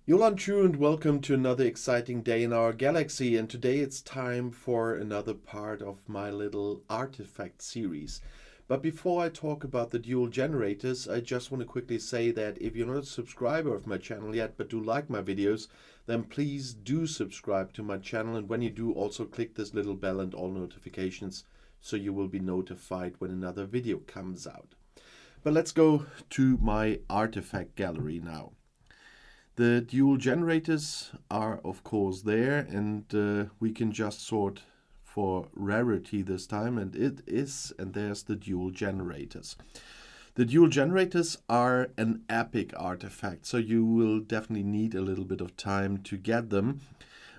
Yolan Chu and welcome to another exciting day in our galaxy, and today it's time for another part of my little artifact series. But before I talk about the dual generators, I just want to quickly say that if you're not a subscriber of my channel yet but do like my videos, then please do subscribe to my channel, and when you do, also click this little bell and all notifications so you will be notified when another video comes out. But let's go to my artifact gallery now. The dual generators are of course there, and we can just sort for rarity this time, and there's the dual generators. The dual generators are an epic artifact, so you will definitely need a little bit of time to get them,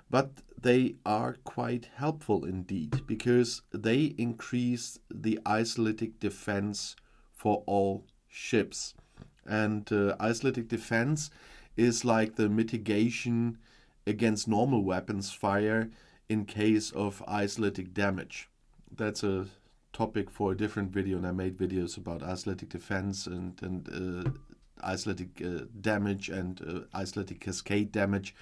but they are quite helpful indeed because they increase the isolytic defense for all ships. And isolytic defense is like the mitigation against normal weapons fire in case of isolytic damage. That's a topic for a different video, and I made videos about isolytic defense and isolytic damage and isolytic cascade damage.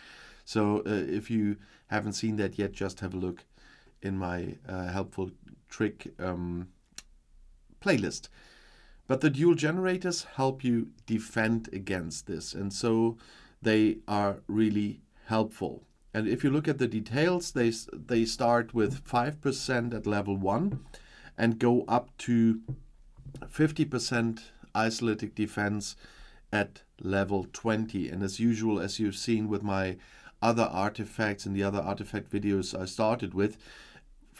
So if you haven't seen that yet, just have a look in my helpful trick playlist. But the dual generators help you defend against this, and so they are really helpful. And if you look at the details, they start with 5% at level 1 and go up to 50% isolytic defense at level 20. And as usual, as you've seen with my other artifacts and the other artifact videos I started with,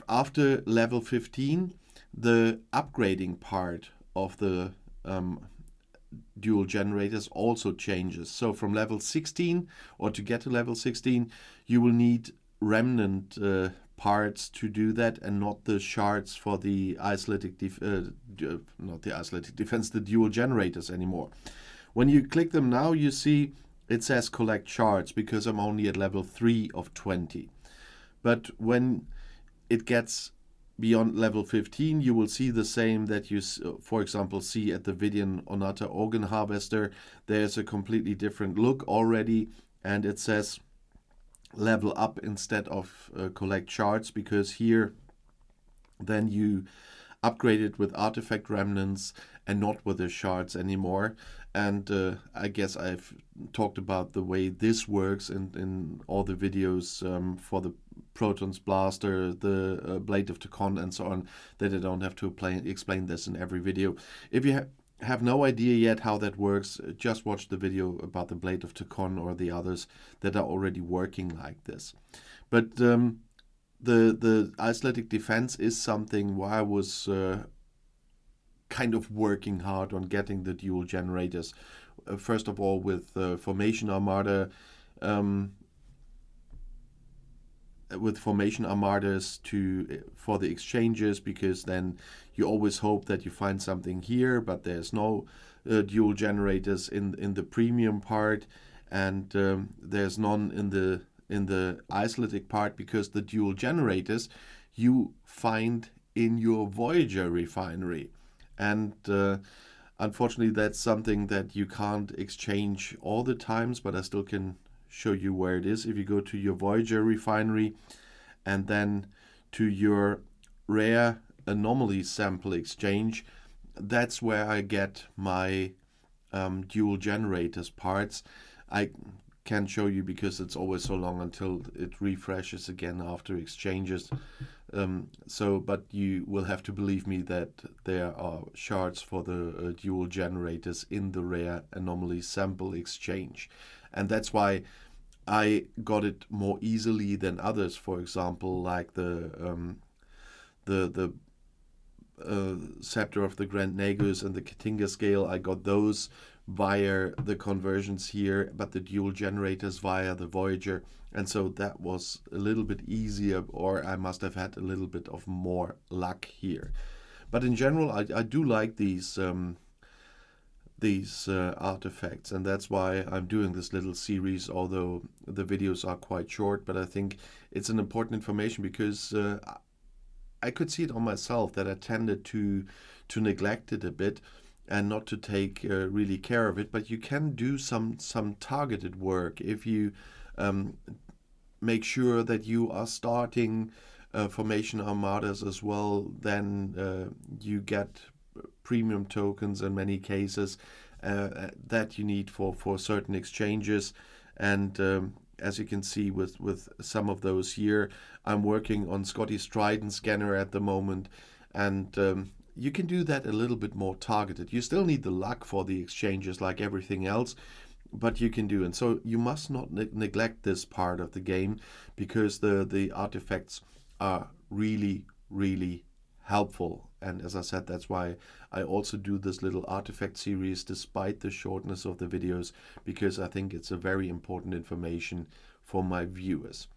after level 15, the upgrading part of the dual generators also changes. So from level 16, or to get to level 16, you will need remnant parts to do that, and not the shards for the isolytic not the isolytic defense, the dual generators anymore. When you click them now, you see it says collect shards because I'm only at level 3 of 20. But when it gets beyond level 15, you will see the same that you, for example, see at the Vidian Onata Organ Harvester. There's a completely different look already, and it says level up instead of collect shards, because here then you upgrade it with artifact remnants and not with the shards anymore. And I guess I've talked about the way this works in all the videos for the Proton's Blaster, the Blade of Tacon, and so on, that I don't have to explain this in every video. If you have no idea yet how that works, just watch the video about the Blade of Tacon or the others that are already working like this. But the isolytic defense is something where I was kind of working hard on getting the dual generators. First of all, with Formation Armada, with Formation Armadas for the exchanges, because then you always hope that you find something here, but there's no dual generators in the premium part, and there's none in the isolytic part, because the dual generators you find in your Voyager refinery. And unfortunately, that's something that you can't exchange all the times, but I still can show you where it is. If you go to your Voyager refinery and then to your rare anomaly sample exchange, that's where I get my dual generators parts. I can't show you because it's always so long until it refreshes again after exchanges. But you will have to believe me that there are shards for the dual generators in the rare anomaly sample exchange, and that's why I got it more easily than others. For example, like the Scepter of the Grand Nagus and the Katinga scale, I got those via the conversions here, but the dual generators via the Voyager, and so that was a little bit easier, or I must have had a little bit of more luck here. But in general, I do like these artifacts, and that's why I'm doing this little series, although the videos are quite short. But I think it's an important information because I could see it on myself that I tended to neglect it a bit, and not to take really care of it, but you can do some targeted work if you make sure that you are starting formation armadas as well. Then you get premium tokens in many cases that you need for certain exchanges. And as you can see with some of those here, I'm working on Scotty's Trident scanner at the moment, and you can do that a little bit more targeted. You still need the luck for the exchanges like everything else, but you can do. And so you must not neglect this part of the game, because the artifacts are really, really helpful. And as I said, that's why I also do this little artifact series despite the shortness of the videos, because I think it's a very important information for my viewers.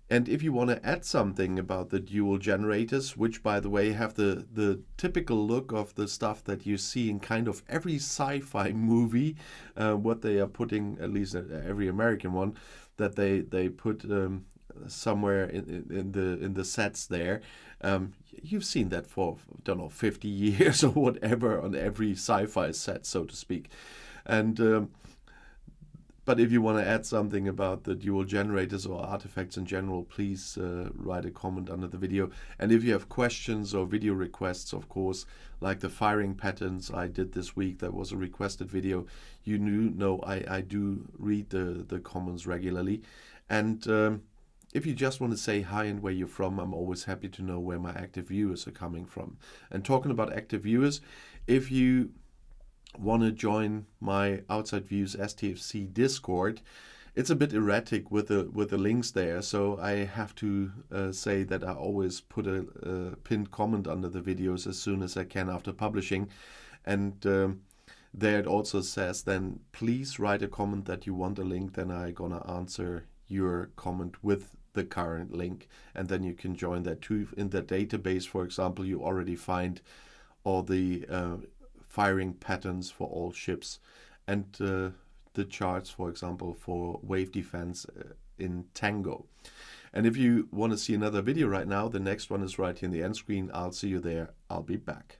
And if you want to add something about the dual generators, which by the way have the typical look of the stuff that you see in kind of every sci-fi movie, what they are putting, at least every American one, that they put somewhere in the sets there. You've seen that for, I don't know, 50 years or whatever on every sci-fi set, so to speak. And but if you want to add something about the dual generators or artifacts in general, please write a comment under the video. And if you have questions or video requests, of course, like the firing patterns I did this week, that was a requested video, you know I do read the comments regularly. And if you just want to say hi and where you're from, I'm always happy to know where my active viewers are coming from. And talking about active viewers, if you want to join my Outside Views STFC Discord, it's a bit erratic with the links there, so I have to say that I always put a pinned comment under the videos as soon as I can after publishing. And there it also says, then please write a comment that you want a link, then I'm gonna answer your comment with the current link, and then you can join that too. In the database, for example, you already find all the firing patterns for all ships, and the charts, for example, for wave defense in Tango. And if you want to see another video right now, the next one is right here in the end screen. I'll see you there. I'll be back.